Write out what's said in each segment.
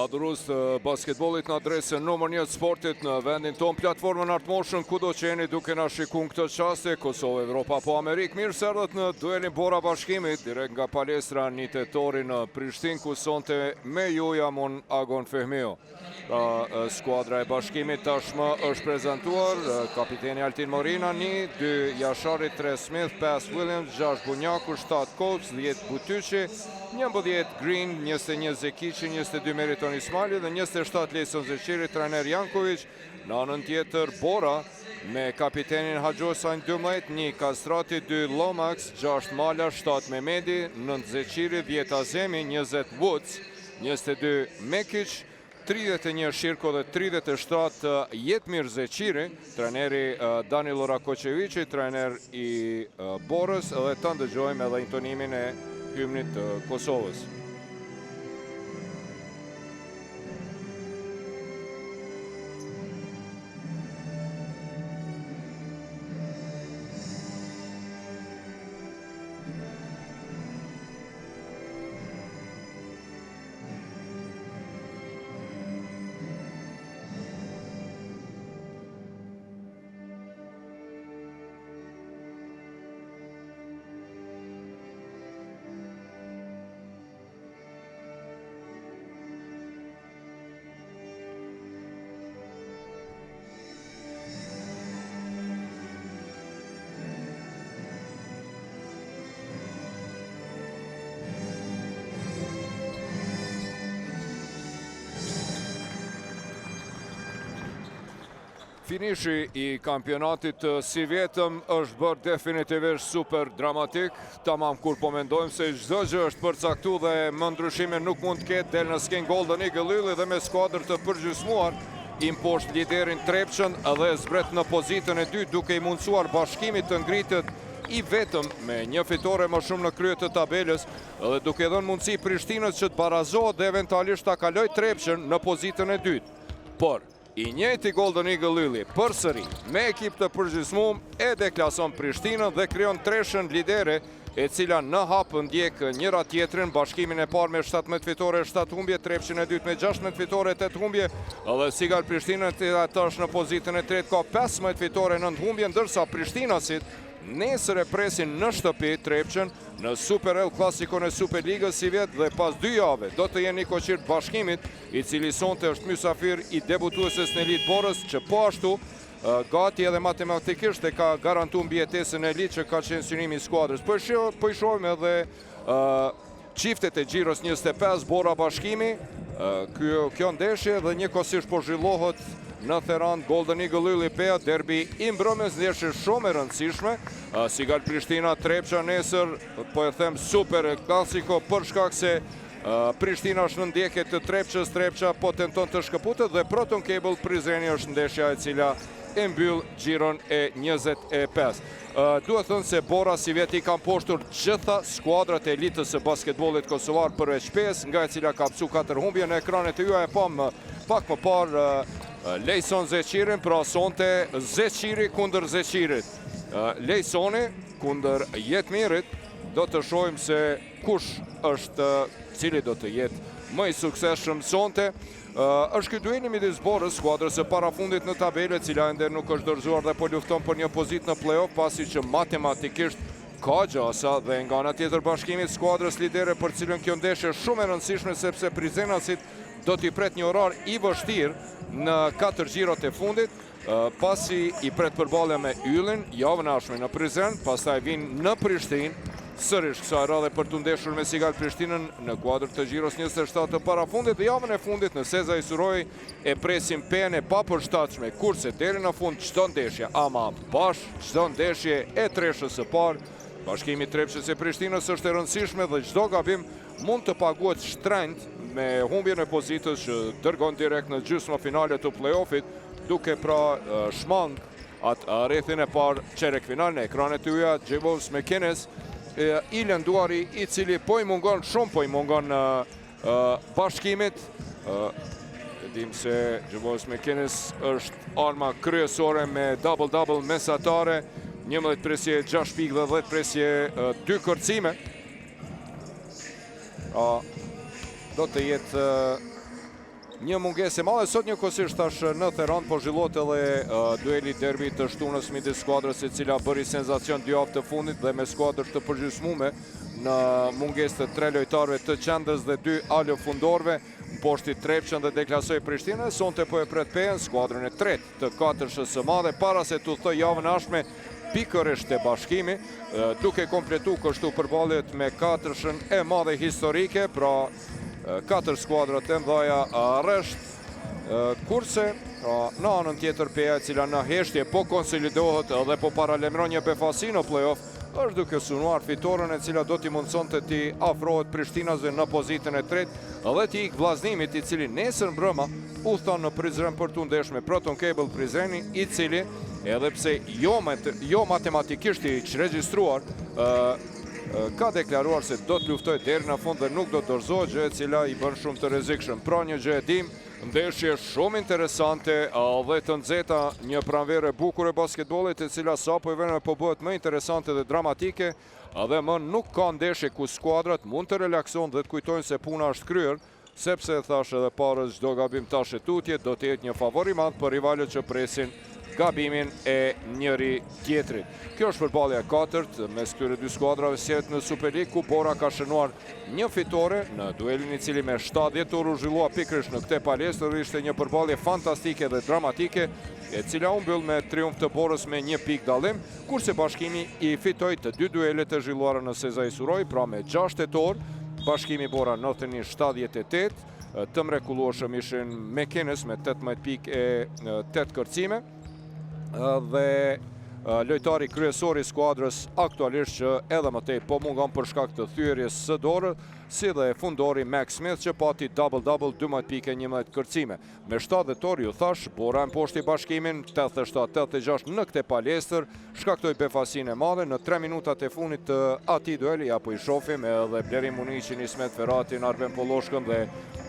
adhurus të basketbolit në adresën numër 1 të sportit në vendin ton, platformën Artmoshën, kudo që jeni duke na shikun këtë qaste, Kosovë, Evropa po Amerikë. Mirë se erdhët në duelin Bora Bashkimit, direkt nga palestra një tetori në Prishtinë, ku sonte me ju jamon Agon Fehmio. Pra, skuadra e Bashkimit tashmë është prezentuar, kapiteni Altin Morina, 1, 2 Jashari, 3 Smith, 5 Williams, 6 Bunjaku, 7 Kops, 10 Butyqi, 11 Green, 21 Zekici, 22 Meriton Ismaili dhe 27 Lejson Zeqiri, trener Janković. Në anën tjetër Bora me kapitenin Haxhosajn 12, 1 Kastrati, 2 Lomax, 6 Mala, 7 Mehmedi, 9 Zeqiri, 10 Azemi, 20 Woods, 22 Mekic, 31 Shirko dhe 37 Jetmir Zeqiri, treneri Danilo Rakočevići, trener i Borës, dhe të ndëgjojmë edhe intonimin e hymnit të Kosovës. Finishi i kampionatit si vjetëm është bërë definitivisht super dramatik, tamam kur po mendojmë se çdo gjë është përcaktuar dhe më ndryshime nuk mund të ketë, del në sken Golden Eagle Ylli dhe me skuadër të përgjysmuar imposht liderin Trepçën dhe zbret në pozitën e dytë, duke i mundësuar Bashkimit të ngritet i vetëm me një fitore më shumë në krye të tabelës dhe duke dhënë mundësi Prishtinës që të barazohet dhe eventualisht ta kalojë Trepçën në pozitën e dytë. Por i njëjti Golden Eagle Ylli përsëri me ekip të përgjysmuar e deklason Prishtinën dhe krijon treshën lidere, e cila në hap ndjek njëra tjetrin, Bashkimin e parë me 17 fitore, 7 humbje, Trepçën e dytë me 16 fitore, 8 humbje, dhe Sigal Prishtinën ata është në pozitën e tretë ka 15 fitore, 9 humbje, ndërsa Prishtinasit nesër e presin në shtëpi Trepçën në Super L klasikon e Superligës si vjet dhe pas 2 jave do të jenë koqirt Bashkimit, i cili sonte është mysafir i debutueses në Elit Borës, që po ashtu gati edhe matematikisht e ka garantuar mbijetesën e Elit që ka qenë synimi i skuadrës. Po i shohim edhe çiftet e Xhiros 25 Bora Bashkimi, kjo ndeshje dhe njëkohësisht po zhvillohet në Theran Golden Eagle Ylli Pea, derbi i mbrëmjes, ndeshje shumë e rëndësishme. Sigal Prishtina Trepça nesër, po e them super klasiko, për shkak se Prishtina është në ndjekje të Trepçës, Trepça po tenton të shkëputet dhe Proton Cable Prizreni është ndeshja e cila e mbyll xhiron e 25. Duhet thënë se Bora si vjet i kanë poshtur gjitha skuadrat e elitës së basketbollit kosovar përveç PES, nga e cila ka psu 4 humbje. Në ekranet e juaj e pam pak më parë Lejson Zeqirin, pra sonte Zeqiri kundër Zeqirit. Lejsoni kundër Jetmirit, do të shohim se kush është, cili do të jetë më i suksesshëm sonte. Është ky dueli midis Borës, skuadrës së parafundit në tabelë, e cila ende nuk është dorëzuar dhe po lufton për një pozitë në play-off, pasi që matematikisht ka gjasa, dhe nga ana tjetër Bashkimit, skuadrës lidere për cilën kjo ndeshje është shumë e rëndësishme, sepse Prizenasit do t'i pret një orar i vështirë në 4 xhirot e fundit, pasi i pret përballja me Yllin javën e ardhshme në Prizren, pastaj vinë në Prishtinë sërish kësaj radhe për të ndeshur me Sigal Prishtinën në kuadër të xhiros 27 të parafundit, dhe javën e fundit në Seza i Suroj e presim Penë e papërshtatshme, kurse deri në fund çdo ndeshje, ama bash çdo ndeshje e treshës së parë, Bashkimi Trepçës e Prishtinës është e rëndësishme dhe çdo gabim mund të paguhet shtrenjt me humbjen e pozitës që dërgon direkt në gjysmë finale të play-offit, duke pra shmang atë rrethin e parë çerek final. Në ekranet e juaja Javos McInnes, i lënduari, i cili po i mungon Bashkimit. Dim se Javos McInnes është arma kryesore me double-double mesatare, 11 presje, 6 pikë dhe 10 presje, 2 kërcime. Do të jetë një mungesë e madhe. Sot njëkohësisht tash në Theran po zhvillohet edhe dueli derbi të shtunës midis skuadrës e cila bëri senzacion 2 javë të fundit dhe me skuadrë të përgjysmume në mungesë të 3 lojtarëve të qendrës dhe 2 alo fundorëve. Poshti Trepçën dhe deklasoi Prishtinën, sonte po e pret Pejen, skuadrën e 3 të 4-shës së madhe, para se të udhtoj javën e ardhshme pikërisht e Bashkimi, duke kompletu kështu përballjet me 4-shën e madhe historike, pra 4 skuadrat e mëdha rresht kurse në anën tjetër Peja, e cila në heshtje po konsolidohet dhe po paralemron një befasi në play-off, është duke synuar fitoren e cila do t'i mundësonte t'i afrohet Prishtinasve në pozitën e 3 dhe t'i ik vllaznimit, i cili nesër mbrëma udhton në Prizren për t'u ndesh me Proton Cable Prizreni, i cili edhe pse jo matematikisht i regjistruar, ka deklaruar se do të luftoj deri në fund dhe nuk do të dorëzohet, gjë e cila i bën shumë të rrezikshëm. Pra një gjë e dim, ndeshje shumë interesante dhe të nxehta, një pranverë e bukur e basketbollit, e cila sapo i vjen po bëhet më interesante dhe dramatike, dhe më nuk ka ndeshje ku skuadrat mund të relaksohen dhe të kujtojnë se puna është kryer, sepse thash edhe parës çdo gabim tash e tutje do të jetë një favor i madh për rivalët që presin gabimin e njëri tjetrit. Kjo është përballja e katërt mes këtyre dy skuadrave sjetë në Superlig, ku Bora ka shënuar një fitore në duelin i cili me 70 orë u zhvillua pikërisht në këtë palestër. Ishte një përballje fantastike dhe dramatike, e cila u mbyll me triumf të Borës me 1 pikë dallim, kurse Bashkimi i fitoi të 2 duelet e zhvilluara në Sezai Suroj, pra me 6 tetor, Bashkimi Bora 91-78, të mrekullueshëm ishin Mekines me 18 pikë e 8 kërcime, dhe lojtari kryesor i skuadrës aktualisht që edhe më tej po mungon për shkak të thyerjes së dorë, si dhe fundori Max Smith që pati double-double 12 pikë 11 kërcime. Me 7 tetor ju thash, Bora në poshtë i Bashkimin 87-86 në këtë palestër, shkaktoi befasinë e madhe në 3 minutat e fundit të atij dueli. Apo i shohim edhe Blerim Muniqin, Ismet Ferratin, Arben Polloshkën dhe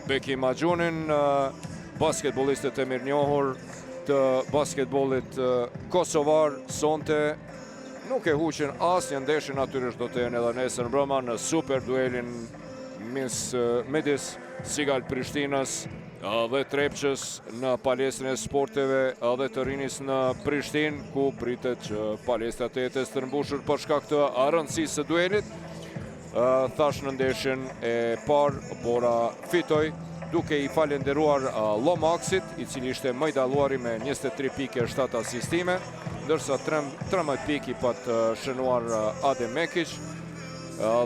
Beki Maxhunin, basketbollistët e mirënjohur të basketbollit kosovar, sonte nuk e huqin asnjë ndeshje, natyrisht do të jenë edhe nesër mbrëma në super duelin midis Sigal Prishtinës dhe Trepçës në palestrën e sporteve dhe të rinis në Prishtinë, ku pritet që palestra të jetë e stërmbushur për shkak të rëndësisë së duelit. Thash në ndeshjen e parë Bora fitoi, duke i falenderuar Lomaksit, i cili ishte më i dalluari me 23 pikë e 7 asistime, ndërsa 13 pikë i pat shënuar Adem Mekic.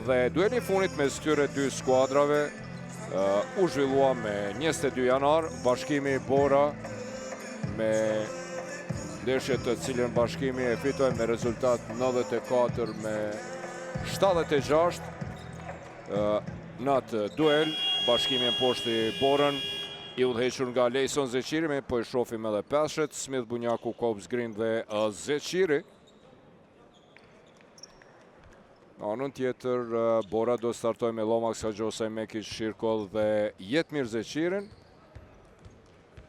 Dhe dueli i fundit mes këtyre dy skuadrave u zhvillua me 22 janar, Bashkimi Bora me ndeshje të cilën Bashkimi e fitoi me rezultat 94 me 76. Në atë duel Bashkimi në poshtë i Borën, i udhëhequr nga Lejson Zeqiri, po i shohim edhe peshet, Smith Bunjaku, Kops Green dhe Zeqiri. Në anën tjetër, Bora do startoj me Lomax, Haxhosaj, Mekic, Shirkov dhe Jetmir Zeqirin.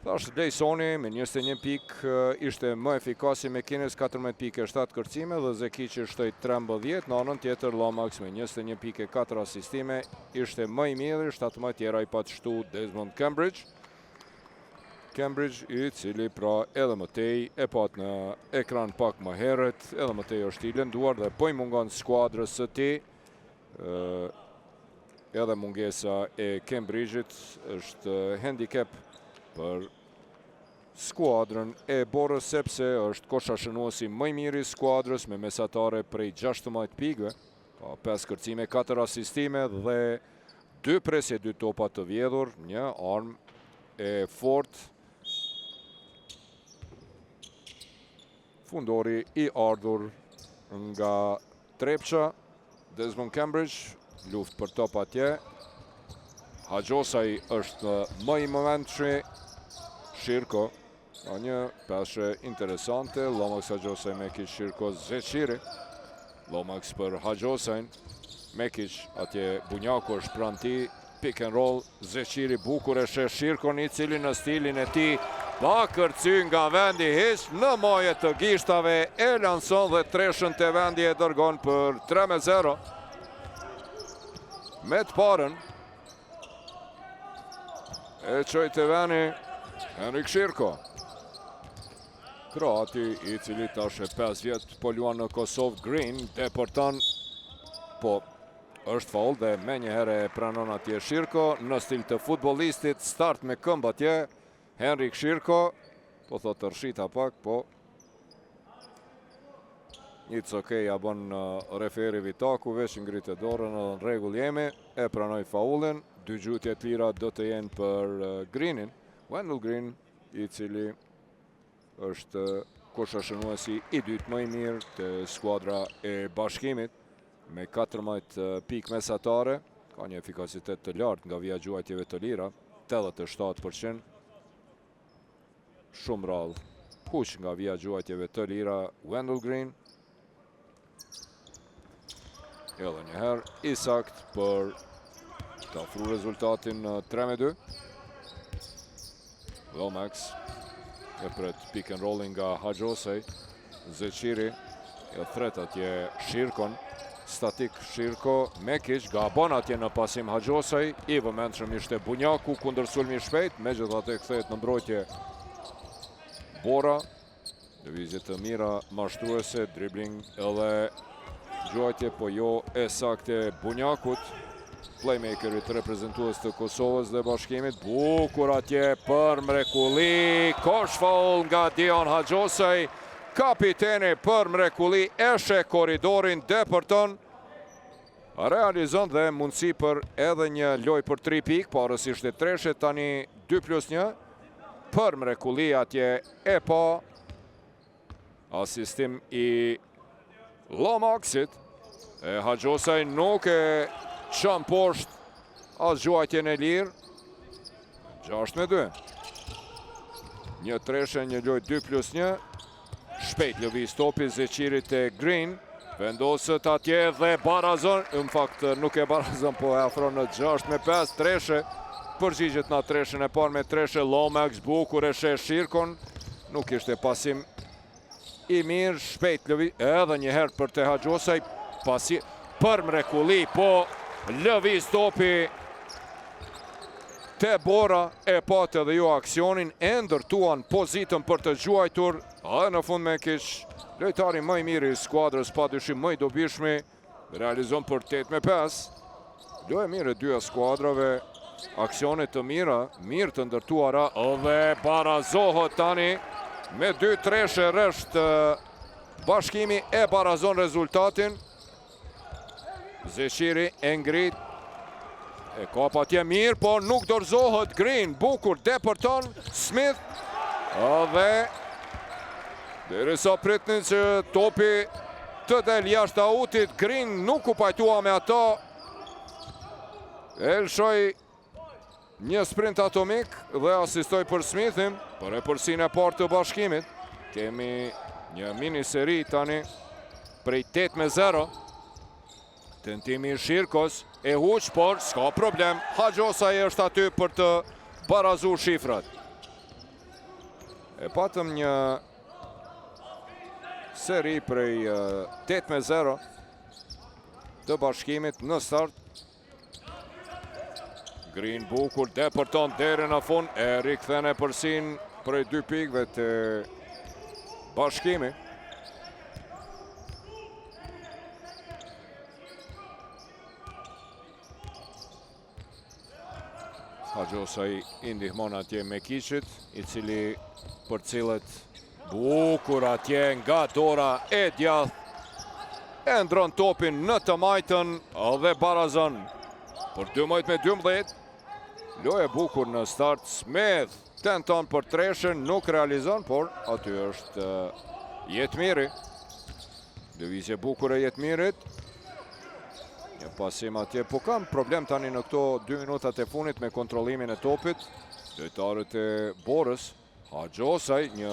Thash Lejsoni me 21 pikë ishte më efikas i Mekines, 14 pikë e 7 kërcime, dhe Zekici shtoi 13. Në anën tjetër Lomax me 21 pikë e 4 asistime ishte më i mirë, 17 tjera i pat shtu Desmond Cambridge, i cili pra edhe më tej e pat në ekran pak më herët, edhe më tej është i lënduar dhe po i mungon skuadrës së tij. Edhe mungesa e Cambridge-it është handicap për skuadrën e Borës, sepse është koshashënuesi më i miri i skuadrës me mesatare prej 16 pikëve, 5 kërcime, 4 asistime dhe 2 presje, 2 topa të vjedhur, një armë e fortë. Fundori i ardhur nga Trepça, Desmond Cambridge, luftë për top atje. Haxhosaj është më i momentshmi, Shirko, një peshë interesante, Lomax, Haxhosaj, Mekic, Shirko, Zeqiri. Lomax për Haxhosajn, Mekic, atje Bunjaku është pranë tij, pick and roll, Zeqiri bukur e sheh Shirkon, i cili në stilin e tij pa kërcy nga vendi hiç në maje të gishtave e lanson dhe treshën të vendi e dërgon për 3-0. Me të parën E qoj të veni Henrik Shirko. Kroati i cili tash e 5 vjet po luan në Kosovë. Green deporton, po është faul dhe me njëherë e pranon atje Shirko në stil të futbollistit, start me këmbë atje. Henrik Shirko, po thot të rshita pak, po it's okay, ja bën referi Vitaku, veç ngritë dorën, në rregull jemi, e pranoj faulin. 2 gjutje të lira do të jenë për Greenin. Wendell Green, i cili është koshashënuesi i dytë më i mirë të skuadra e Bashkimit, me 14 pikë mesatare, ka një efikasitet të lartë nga vija gjuajtjeve të lira, 87%. Shumë rallë kush nga vija gjuajtjeve të lira Wendell Green. Edhe njëherë i sakt për të afru rezultatin 3-2. Lomax e pret pick and rolling nga Hajosej. Zeqiri e thret atje Shirkon. Statik Shirko, Mekic, gabon atje në pasim Hajosej. I vëmendshëm ishte Bunjaku kundër sulmi shpejt, megjithatë kthehet në mbrojtje Bora. Lëvizje të mira mashtruese, dribbling edhe gjuajtje, po jo e sakte Bunjakut, playmakerit reprezentues të Kosovës dhe Bashkimit. Bukur atje për mrekulli, kosh faul nga Dion Hajosej. Kapiteni për mrekulli eshe korridorin, depërton, realizon dhe mundësi për edhe një loj për 3 pikë, parës ishte treshe, tani 2+1, për mrekulli atje e pa, asistim i Lomaxit, e Hajosej nuk e qëm poshtë as gjuajtjen e lirë, 6-2. Një treshe, një loj 2+1, shpejt lëviz topi Zeqirit e Green, vendosët atje dhe barazon, në fakt nuk e barazon, po e afron në 6-5, treshe, përgjigjet në treshen e par me treshe, Lomax, bukur e she Shirkon, nuk ishte pasim i mirë, shpejt lëviz, edhe njëherë për te Hajosej, pasi për mrekulli, po lëviz topi te Bora, e patë edhe ju aksionin, e ndërtuan pozitën për të gjuajtur, edhe në fund Mekic, lojtari më i mirë i skuadrës, pa dyshim më i dobishmi, realizon për 8-5. Lojë e mirë e dyja skuadrave, aksionet të mira, mirë të ndërtuara, edhe barazohet tani, me 2 treshe rresht Bashkimi e barazon rezultatin. Zeqiri e ngrit, e kap atje mirë, po nuk dorëzohet Green, bukur, depërton, Smith, dhe derisa pritnin që topi të del jashtë autit, Green nuk u pajtua me ata, elshoj një sprint atomik dhe asistoj për Smithin, për e përsin e partë të Bashkimit. Kemi një mini seri tani prej 8-0. Tentimi i Shirkos e huq, por s'ka problem. Hajosej është aty për të barazu shifrat. E patëm një seri prej 8-0 të Bashkimit në start. Green bukur, depërton deri në fund, e rikthene përsin prej 2 pikëve të Bashkimi. Hajosej i ndihmon atje Mekicit, i cili për cilët bukur atje nga dora e djath, e ndron topin në të majtën dhe barazon për 12-12. Lojë bukur në start, Smith tenton për treshen, nuk realizon, por aty është Jetmiri. Lëvizje bukur e Jetmirit. Një pasim atje, po kam problem tani në këto 2 minutat e funit me kontrollimin e topit. Lojtarët e Borës, Hajosej, një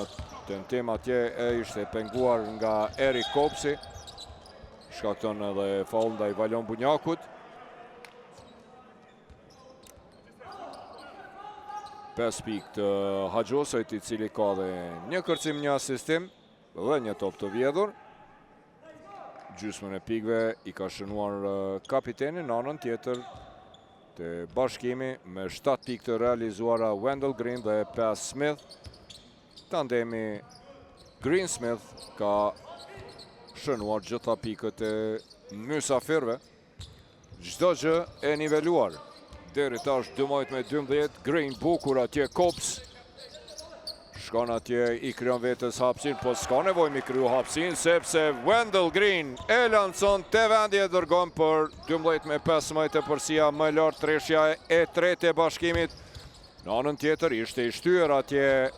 tentim atje e ishte penguar nga Erik Kopsi. Shkakton edhe faul ndaj Valon Bunjakut. 5 pikë të Hajosejt, i cili ka dhe një kërcim, një asistim dhe një top të vjedhur. Gjysmën e pikëve i ka shënuar kapiteni, në anën tjetër të bashkimi me 7 pikë të realizuara Wendell Green dhe 5 Smith. Tandemi Green-Smith ka shënuar gjitha pikët e mysafirëve. Çdo gjë e niveluar. Deri tash 12-12, Green bukur atje Kops. Shkon atje i kryon vetës hapsin, po s'ka nevoj mi kryu hapsin, sepse Wendell Green e lancon të vendi e dërgon për 12-15 e përsia më lartë treshja e tretë e bashkimit. Në anën tjetër ishte i shtyr atje,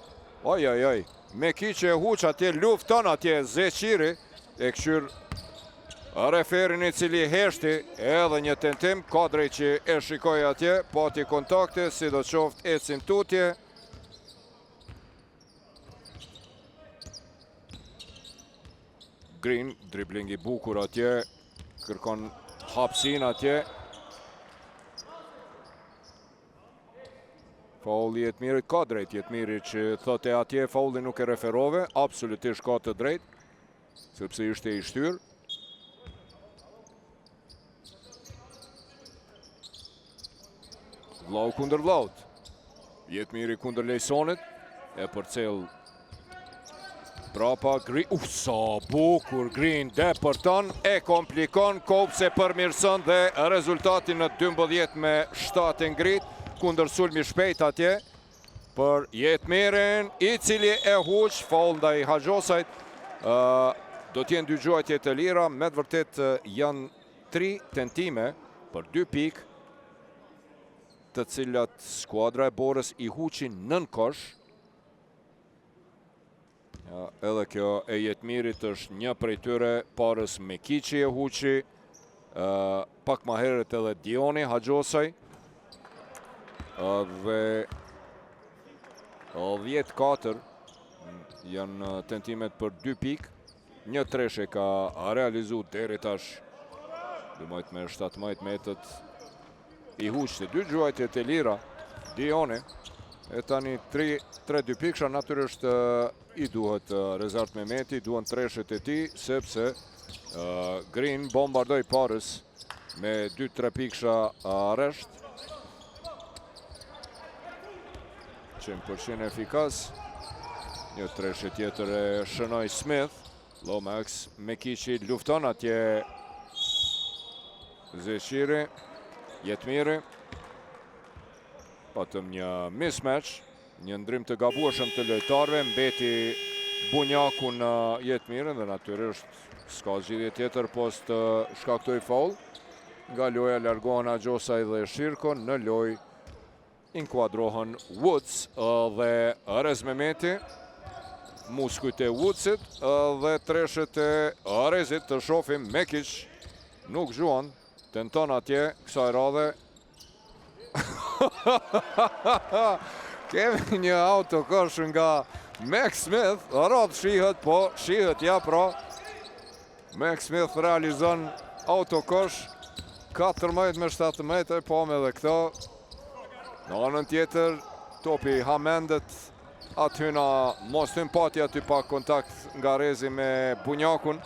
me kiqe huq atje lufton atje Zeqiri, e këshyr referin i cili heshti edhe një tentim, kadri që e shikoj atje, pati kontakte, si do qoftë ecin tutje. Green, dribling i bukur atje, kërkon hapsin atje. Fauli Jetmirit ka drejt, Jetmiri që thote atje fauli nuk e referove, absolutisht ka të drejt, sepse ishte i shtyr. Vlau kundër Vlaut. Jetmiri kundër Lejsonit, e përcel brapa Green, sa bukur Green depërton, e komplikon, Kops e përmirëson dhe rezultatin në 12-7 ngrit, kundër sulmi shpejt atje, për Jetmirin, i cili e huq, faul ndaj Haxhosajt, do t'jenë dy gjuajtje të lira, me të vërtet janë 3 tentime për 2 pikë, të cilat skuadra e Borës i huqin nën kosh. Edhe kjo e Jetmirit është një prej tyre, parës Mekiqi e huqi, pak ma herët edhe Dioni Haxhosaj, dhe 10-4 janë tentimet për 2 pikë, një treshe ka realizu deri tash 12-17 metët, i huqë të 2 gjuajtjet e lira, Dioni, e tani 3-2 piksha, natyrisht i duhet Rezart Mehmeti, duhen treshet e ti, sepse Green bombardoj parës me 2-3 piksha resht. 100% efikas. Një treshe tjetër e shënoj Smith. Lomax, Mekiqi lufton atje Zeqiri, Jetmiri. Patëm një mismatch, një ndrim të gabueshëm të lojtarëve, mbeti Bunjaku në Jetmirin dhe natyrisht s'ka zgjidhje tjetër post shkaktoi faul. Nga loja largohen Haxhosaj dhe Shirko, në lojë inkuadrohen Woods dhe Arez Mehmeti, muskujt e Woodsit dhe treshet e Arezit. Të shohim Mekiq nuk zhuan, tenton atje kësaj radhe. Kemi një autokosh nga Max Smith, rrot shihet, po shihet ja pra. Max Smith realizon autokosh 14-17, po me dhe këto. Në anën tjetër, topi Hamendet, atyna mos të empati aty pa kontakt nga Rezi me Bunjakun.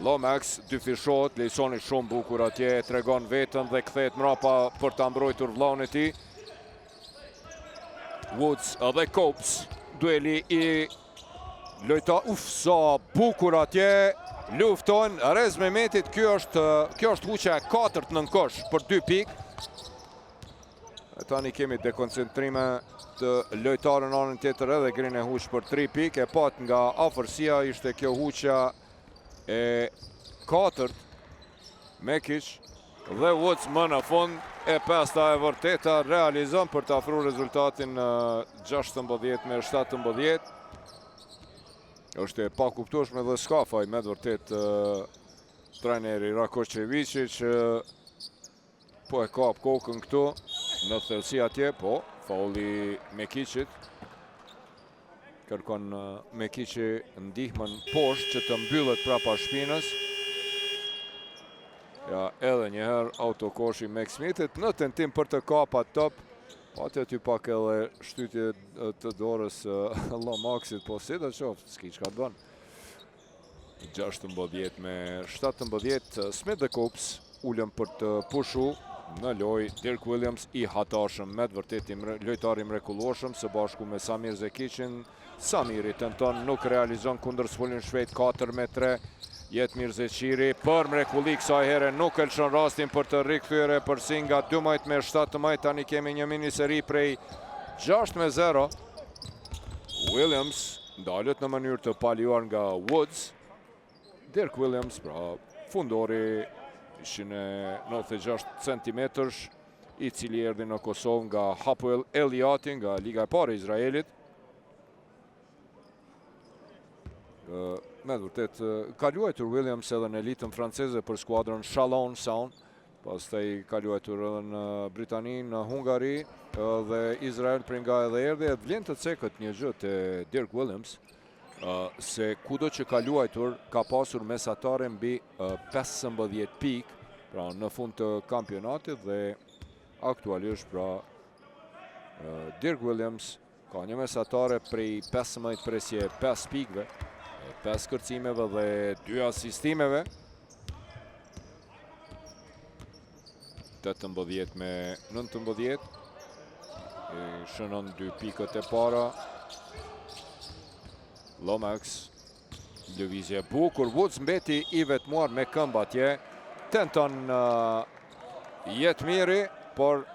Lomax dyfishot, Lejsoni shumë bukur atje, tregon vetën dhe kthehet mrapa për ta mbrojtur vllaun e tij. Woods dhe Kops, dueli i lojta, sa bukur atje, lufton Arez Mehmetit. Kjo është huqja e 4 nën kosh për 2 pikë. Tani kemi dekoncentrime të lojtarën në anën tjetër, edhe Green e huq për 3 pikë, e pat nga afërsia ishte kjo huqja e 4, Mekiq dhe Woods më në fund e pesta e vërteta realizon për të afruar rezultatin 16-17. Është e pakuptueshme dhe s'ka faj me të vërtet trajneri Rakoqeviqi që po e kap kokën këtu në thellësi atje, po fauli Mekiqit. Kërkon Mekiqi ndihmën poshtë që të mbyllet prapa shpinës. Ja, edhe njëherë autokoshi Max Smithit në tentim për të kapa top. Pati aty pak edhe shtytje të dorës Lomaxit, po si do qoftë, s'ki çka të bën. 16-17, Smith dhe Kops ulën për të pushu në loj. Dirk Williams i hatashëm, me të vërtet lojtar i mrekullueshëm, së bashku me Samir Zekiqin. Samiri tenton, nuk realizon kundër sfullin shvejt 4-3. Jetmir Zeqiri për mrekulli kësaj here, nuk e lëshon rastin për të rikthyer përsi nga 12-17. Tani kemi një mini seri prej 6-0. Williams ndalet në mënyrë të paljuar nga Woods. Dirk Williams, pra fundori 196 cm, i cili erdhi në Kosovë nga Hapoel Eliati, nga Liga e Parë e Izraelit. Me vërtet, ka luajtur Williams edhe në elitën franceze për skuadrën Chalon Sound, pastaj ka luajtur edhe në Britani, në Hungari dhe Izrael për nga edhe erdhi. E vlen të cekët një gjë te Dirk Williams, se kudo që ka luajtur ka pasur mesatare mbi 15 pik, pra në fund të kampionatit, dhe aktualisht pra Dirk Williams ka një mesatare prej 15 presje 5 pikve, 5 kërcimeve dhe 2 asistimeve. 18-19. Shënon 2 pikët e para. Lomax, lëvizje bukur. Woods mbeti i vetmuar me këmbë atje. Tenton Jetmiri, por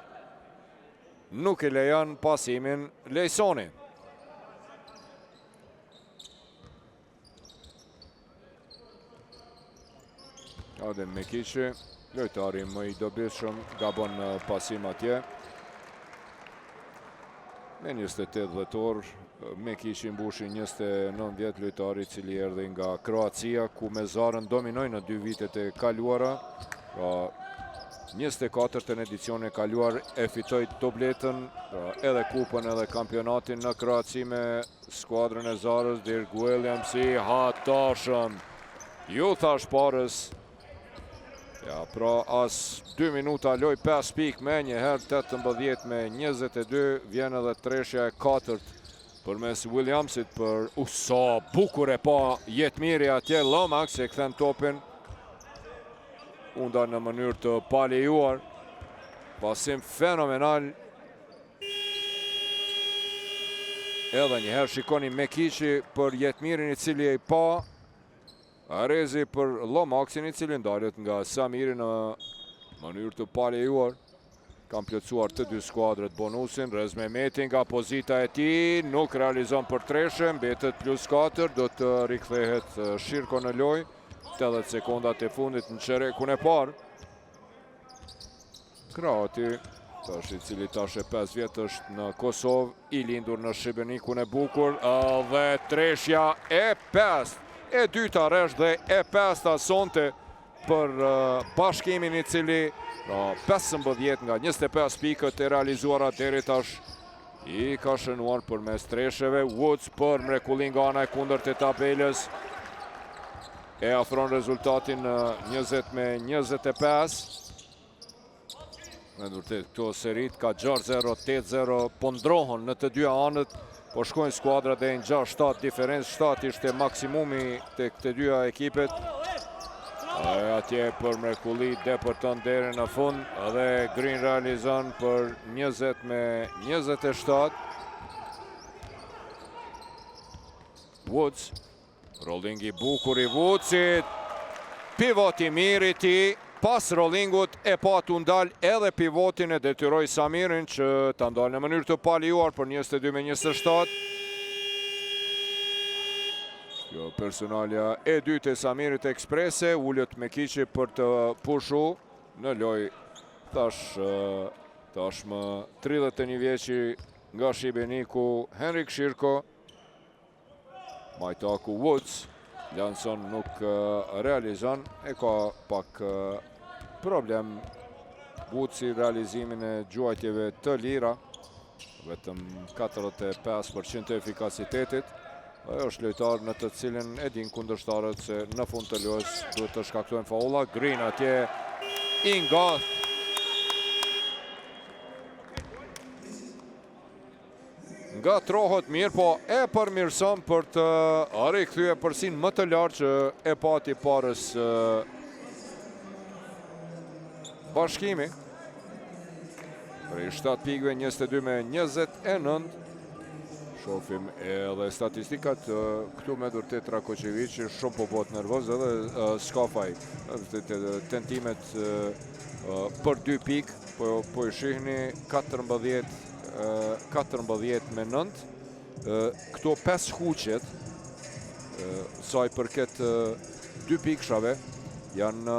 nuk i lejon pasimin Lejsoni. Adem Mekiqi, lojtari më i dobishëm, gabon pasim atje. Me 28 dhjetor, Mekiqi mbushi 29 vjet, lojtari i cili erdhi nga Kroacia, ku me zarën dominoi në 2 vitet e kaluara. Pra 24 edicion e kaluar e fitoi dobletën, pra edhe kupën edhe kampionatin në Kroaci me skuadrën e Zarës. Dirk Williams i hatashëm, ju thash parës. Ja, pra as 2 minuta loj 5 pik me njëherë, 18-22, vjen edhe treshja e 4 për mes Williamsit për sa bukur e pa Jetmiri atje. Lomax e kthen topin, unda në mënyrë të palejuar, pasim fenomenal. Edhe njëherë shikoni Mekiqi për Jetmirin, i cili e i pa. Arezi për Lomaxin, i cili ndalet nga Samiri në mënyrë të palejuar. Kam plotësuar të 2 skuadrat bonusin. Rez Mehmeti nga pozita e tij, nuk realizon për treshë, mbetet +4, do të rikthehet Shirko në lojë. 80 sekondat e fundit në çerekun e parë. Kroati, tash i cili tash e 5 vjet është në Kosovë, i lindur në Shqibenikun e bukur, dhe treshja e 5. E dyta rresh dhe e 5ta sonte për Bashkimin, i cili 15 nga 25 pikët e realizuara deri tash i ka shënuar përmes treshëve. Woods për mrekullin nga ana e kundërt e tabelës, e afron rezultatin 20-25. Me vërtet këto serit ka 6-0, 8-0, po ndrohen në të 2 anët. Po shkojnë skuadrat dhe në 6-7 diferencë, 7 ishte maksimumi të këtë 2 ekipet. Atje për mrekulli depërton deri në fund, dhe Green realizon për 20-27. Woods, rollingi bukur i Woodsit, pivoti mirë i tij. Pas rollingut e pa t'u ndal edhe pivotin, e detyroi Samirin që ta ndal në mënyrë të palijuar për 22-27. Kjo personalja e dytë e Samirit eksprese, ullët Mekiqi për të pushu në loj. Tashmë 31 vjeçi nga Shqibeniku, Henrik Shirko. Majtaku Woods, Jansson nuk realizon, e ka pak problem Woods i realizimin e gjuajtjeve të lira, vetëm 45% e efikasitetit. Ajo është lojtar në të cilin e din kundërshtarët se në fund të lojës duhet të shkaktojnë faulla. Green atje i ngath. Nga trohët mirë, po e përmirëson për të rikthyer përsin më të lartë që e pati parës Bashkimi. Prej 7 pikve, 22-29. Shofim edhe statistikat këtu me vërtet Rakočević shumë po bëhet nervoz edhe Skafaj. Tentimet për 2 pikë, po i shihni 14-9. Këto 5 huqet, sa i përket 2 pikshave, janë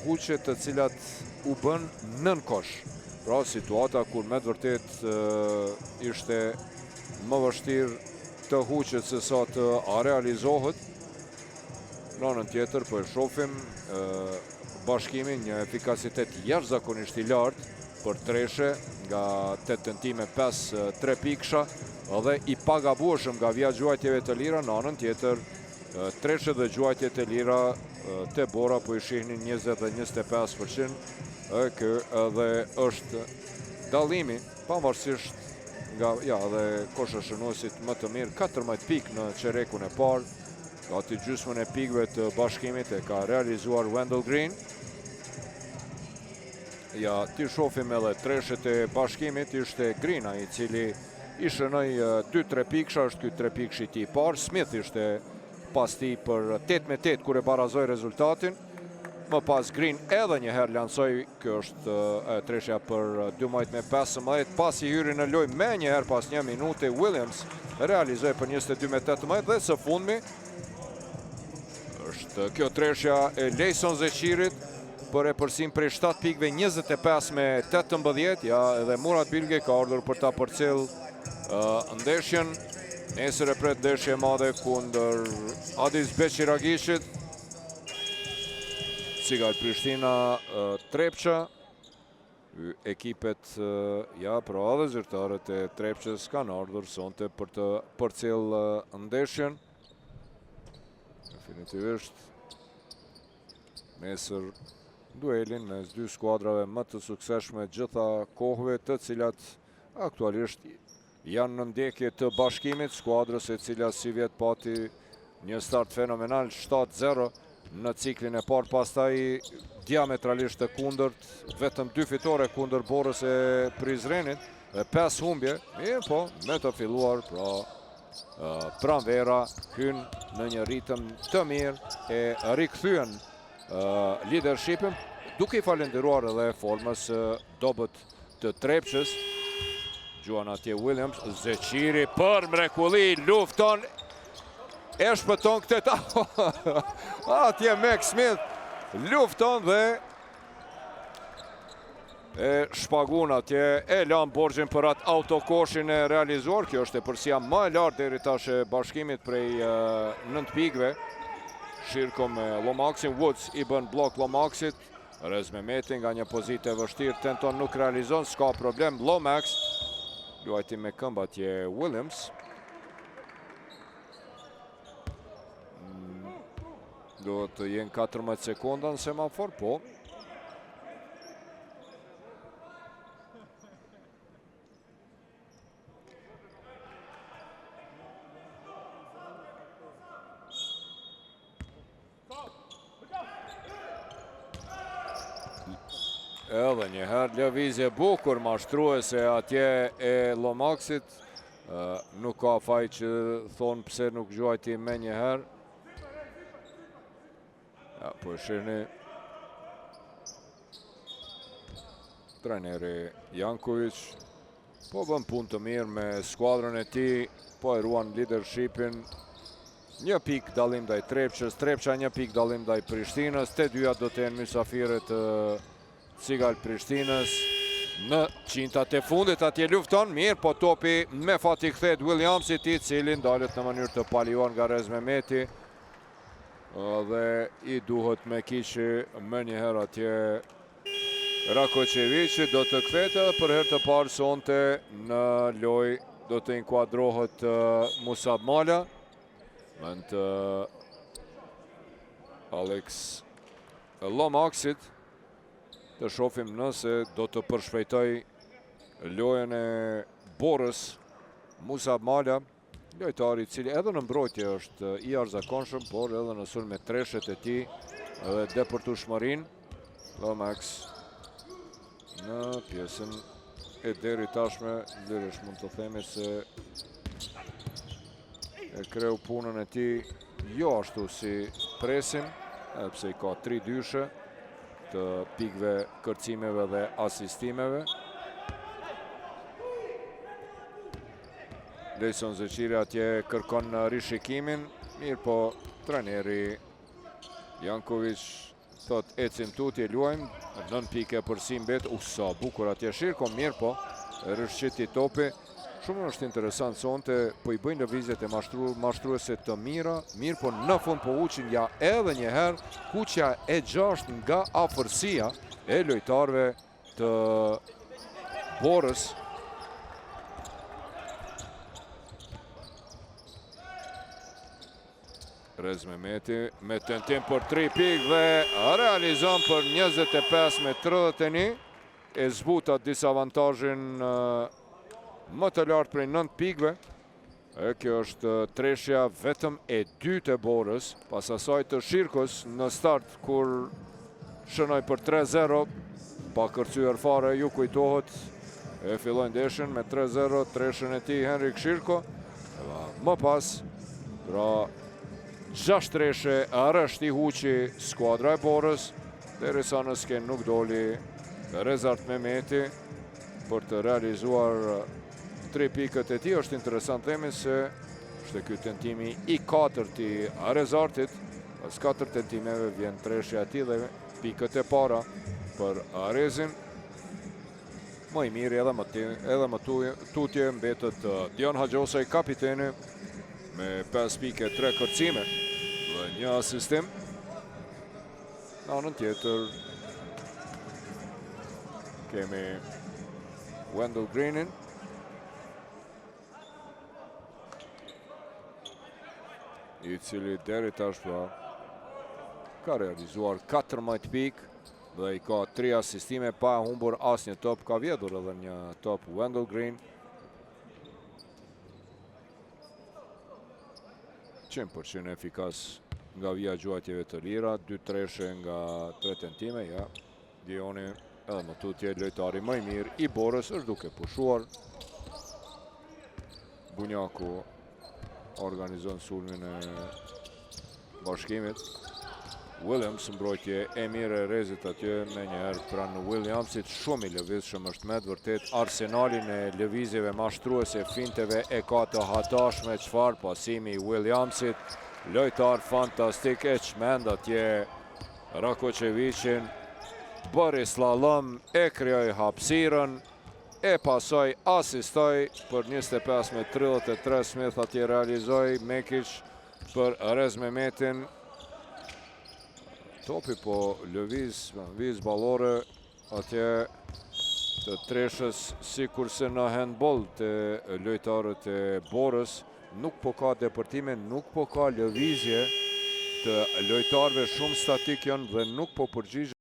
huqet të cilat u bën nën kosh. Pra situata kur me vërtet ishte më vështirë të huqet se sa të realizohet. Në anën tjetër, po e shohim Bashkimi një efikasitet jashtëzakonisht i lartë për Treshe, nga 8 tentime 5-3 piksha, edhe i pagabueshëm nga vija gjuajtjeve të lira. Në anën tjetër, Treshe dhe gjuajtjet e lira te Bora po i shihni 20 dhe 25%. Kë edhe është dallimi, pavarësisht nga dhe kosha shënuesit më të mirë, 14 pikë në çerekun e parë, gati gjysmën e pikëve të Bashkimit e ka realizuar Wendell Green. Ti shohim edhe Treshet e Bashkimit, ishte Green i cili i shënoi 2-3 piksha, është ky 3 pikësh i tij i parë. Smith ishte pas tij për 8-8 kur e barazoi rezultatin. Më pas Green edhe një herë lansoi, kjo është Treshja për 12-15, pas i hyri në lojë me një herë pas 1 minute, Williams realizoi për 22-18 dhe së fundmi është kjo Treshja e Lejson Zeqirit për e përsim prej 7 pikve 25-18, edhe Murat Bilge ka ardhur për ta përcjell ndeshjen. Nesër e pret ndeshje e madhe kundër Adis Beqiragishit. Sigal Prishtina Trepça, ekipet pra edhe zyrtarët e Trepçës kanë ardhur sonte për të përcjell ndeshjen. Definitivisht nesër duelin mes 2 skuadrave më të suksesshme gjitha kohëve, të cilat aktualisht janë në ndjekje të Bashkimit, skuadrës e cila si vjet pati një start fenomenal 7-0 në ciklin e parë, pastaj diametralisht të kundërt, vetëm 2 fitore kundër Borës e Prizrenit dhe 5 humbje, po me të filluar pranvera hyn në një ritëm të mirë e rikthyen leadershipin, duke i falenderuar edhe formës dobët të Trepçës. Gjuan atje Williams, Zeqiri për mrekulli, lufton, e shpëton këtë atje Max Smith lufton dhe e shpagun atje, e lan borxhin për atë autokoshin e realizuar. Kjo është e përsia më e lartë deri tash e Bashkimit prej 9 pikëve. Shirko me Lomaksin, Woods i bën blok Lomaksit, Rez Mehmeti nga një pozitë e vështirë tenton, nuk realizon, s'ka problem. Lomax luajti me këmbë atje Williams. Do të jenë 14 sekonda në semafor, po. Edhe një herë lëvizje bukur mashtruese atje e Lomaksit. Nuk ka faj që thonë pse nuk gjuajti me një herë. Po e shihni trajneri Janković po bën punë të mirë me skuadrën e tij, po e ruan leadershipin. Një pik dallim ndaj Trepçës, Trepça një pik dallim ndaj Prishtinës. Të dyja do të jenë mysafire të Sigal Prishtinës në qintat e fundit. Atje lufton mirë, po topi me fat i kthehet Williamsit, i cili ndalet në mënyrë të paljuar nga Rez Mehmeti. Dhe i duhet me kishi më një herë atje Rakočević, do të kthehet edhe për herë të parë sonte në lojë, do të inkuadrohet Musab Mala. Mend Alex Lomaksit, të shohim nëse do të përshpejtoj lojën e Borës Musab Mala, lojtari i cili edhe në mbrojtje është i arzakonshëm, por edhe në sulm me Treshet e tij dhe depërtueshmërinë. Lomax në pjesën e deri tashme, lirësh mund të themi se e kreu punën e tij jo ashtu si presin, edhe pse i ka 3 dyshe të pikëve kërcimeve dhe asistimeve. Lejson Zeqiri atje kërkon rishikimin, mirë po trajneri Jankovic thot ecim tutje, luajmë, 9 pike për si mbet, sa bukur atje Shirko, mirë po, rishqiti topi. Shumë është interesant sonte, po i bëjnë lëvizjet e mashtruese të mira, mirë po në fund po uqin ja edhe njëherë kuqja e 6 nga afërsia e lojtarëve të Borës. Rez Mehmeti me tentim për 3 pikë dhe realizon për 25-31. E zbuta disavantazhin më të lartë prej 9 pikëve. Kjo është treshja vetëm e 2 të Borës, pas asaj të Shirkos në start kur shënoi për 3-0, pa kërcyer fare, ju kujtohet, e fillojnë ndeshjen me 3-0 treshën e tij Henrik Shirko. Më pas, pra 6 treshe rresht i huqi skuadra e Borës, derisa në sken nuk doli Rezart Mehmeti për të realizuar 3 pikët e tij. Është interesant themi se është ky tentimi i 4 i Rezartit. Pas 4 tentimeve vjen treshja e tij dhe pikët e para për Rezin. Më i miri edhe më tutje mbetet Dion Haxhosaj, kapiteni, me 5 pike, 3 kërcime dhe 1 asistim. Në anën tjetër kemi Wendell Greenin, i cili deri tashmë ka realizuar 14 pikë dhe i ka 3 asistime, pa humbur asnjë top, ka vjedhur edhe një top Wendell Green. 100% efikas nga vija gjuajtjeve të lira, 2 treshe nga 3 tentime, ja, Dioni edhe më tutje lojtari më i mirë i Borës është duke pushuar. Bunjaku organizon sulmin e bashkimit. Williams mbrojtje e mirë e Rezit atje, me njëherë pranë Williamsit, shumë i lëvizshëm është me të vërtet. Arsenalin e lëvizjeve mashtruese, finteve e ka të hatashme, çfarë pasimi i Williamsit, lojtar fantastik, e çmend atje Rakočevićin, bëri slalom, e krijoi hapësirën, e pasoj asistoj për 25-33. Smith atje realizoi, Mekić për Rez Mehmetin. Topi po lëviz ballore atje të treshës, sikurse në handball të lojtarët e Borës. Nuk po ka depërtime, nuk po ka lëvizje të lojtarëve, shumë statik janë dhe nuk po përgjigjen.